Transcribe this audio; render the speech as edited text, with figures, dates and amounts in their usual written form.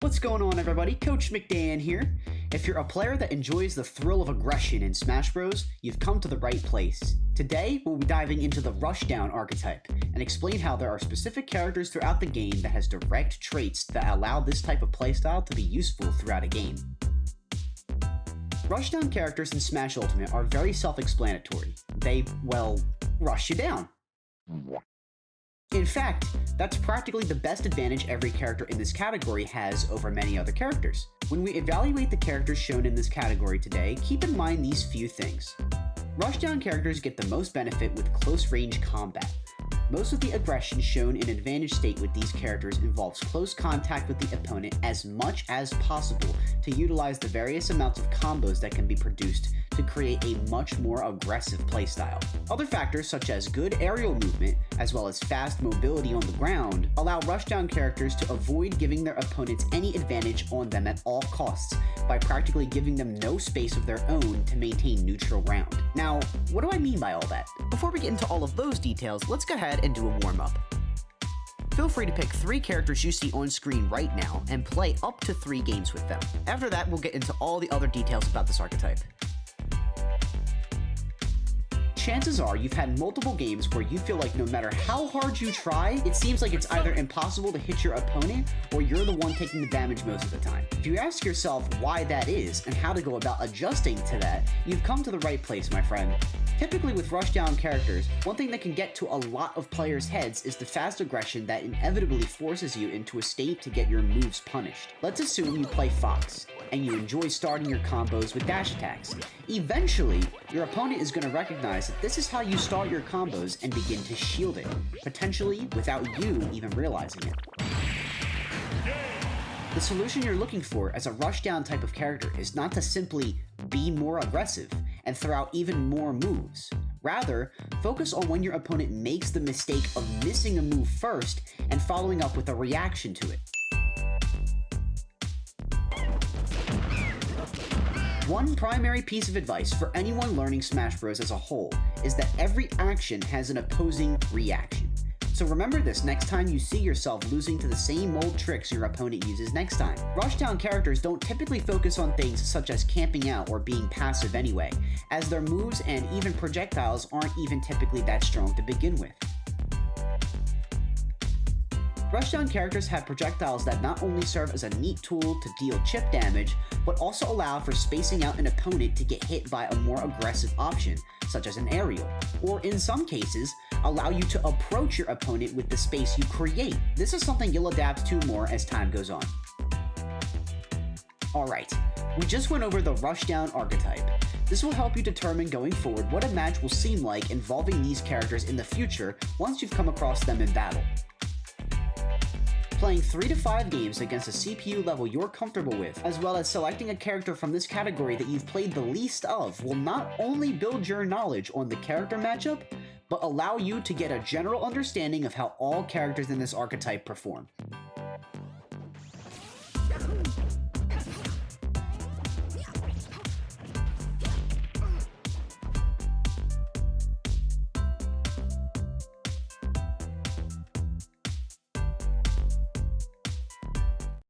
What's going on, everybody? Coach MccDann here. If you're a player that enjoys the thrill of aggression in Smash Bros, you've come to the right place. Today, we'll be diving into the Rushdown archetype and explain how there are specific characters throughout the game that has direct traits that allow this type of playstyle to be useful throughout a game. Rushdown characters in Smash Ultimate are very self-explanatory. They, well, rush you down. In fact, that's practically the best advantage every character in this category has over many other characters. When we evaluate the characters shown in this category today, keep in mind these few things. Rushdown characters get the most benefit with close-range combat. Most of the aggression shown in advantage state with these characters involves close contact with the opponent as much as possible to utilize the various amounts of combos that can be produced to create a much more aggressive playstyle. Other factors such as good aerial movement, as well as fast mobility on the ground, allow Rushdown characters to avoid giving their opponents any advantage on them at all costs by practically giving them no space of their own to maintain neutral ground. Now, what do I mean by all that? Before we get into all of those details, let's go ahead and do a warm-up. Feel free to pick 3 characters you see on screen right now and play up to 3 games with them. After that, we'll get into all the other details about this archetype. Chances are you've had multiple games where you feel like no matter how hard you try, it seems like it's either impossible to hit your opponent or you're the one taking the damage most of the time. If you ask yourself why that is and how to go about adjusting to that, you've come to the right place, my friend. Typically with Rushdown characters, one thing that can get to a lot of players' heads is the fast aggression that inevitably forces you into a state to get your moves punished. Let's assume you play Fox, and you enjoy starting your combos with dash attacks. Eventually, your opponent is going to recognize that this is how you start your combos and begin to shield it, potentially without you even realizing it. The solution you're looking for as a Rushdown type of character is not to simply be more aggressive and throw out even more moves. Rather, focus on when your opponent makes the mistake of missing a move first and following up with a reaction to it. One primary piece of advice for anyone learning Smash Bros as a whole is that every action has an opposing reaction. So remember this next time you see yourself losing to the same old tricks your opponent uses next time. Rushdown characters don't typically focus on things such as camping out or being passive anyway, as their moves and even projectiles aren't even typically that strong to begin with. Rushdown characters have projectiles that not only serve as a neat tool to deal chip damage, but also allow for spacing out an opponent to get hit by a more aggressive option, such as an aerial, or in some cases, allow you to approach your opponent with the space you create. This is something you'll adapt to more as time goes on. Alright, we just went over the Rushdown archetype. This will help you determine going forward what a match will seem like involving these characters in the future once you've come across them in battle. Playing 3 to 5 games against a CPU level you're comfortable with, as well as selecting a character from this category that you've played the least of, will not only build your knowledge on the character matchup, but allow you to get a general understanding of how all characters in this archetype perform.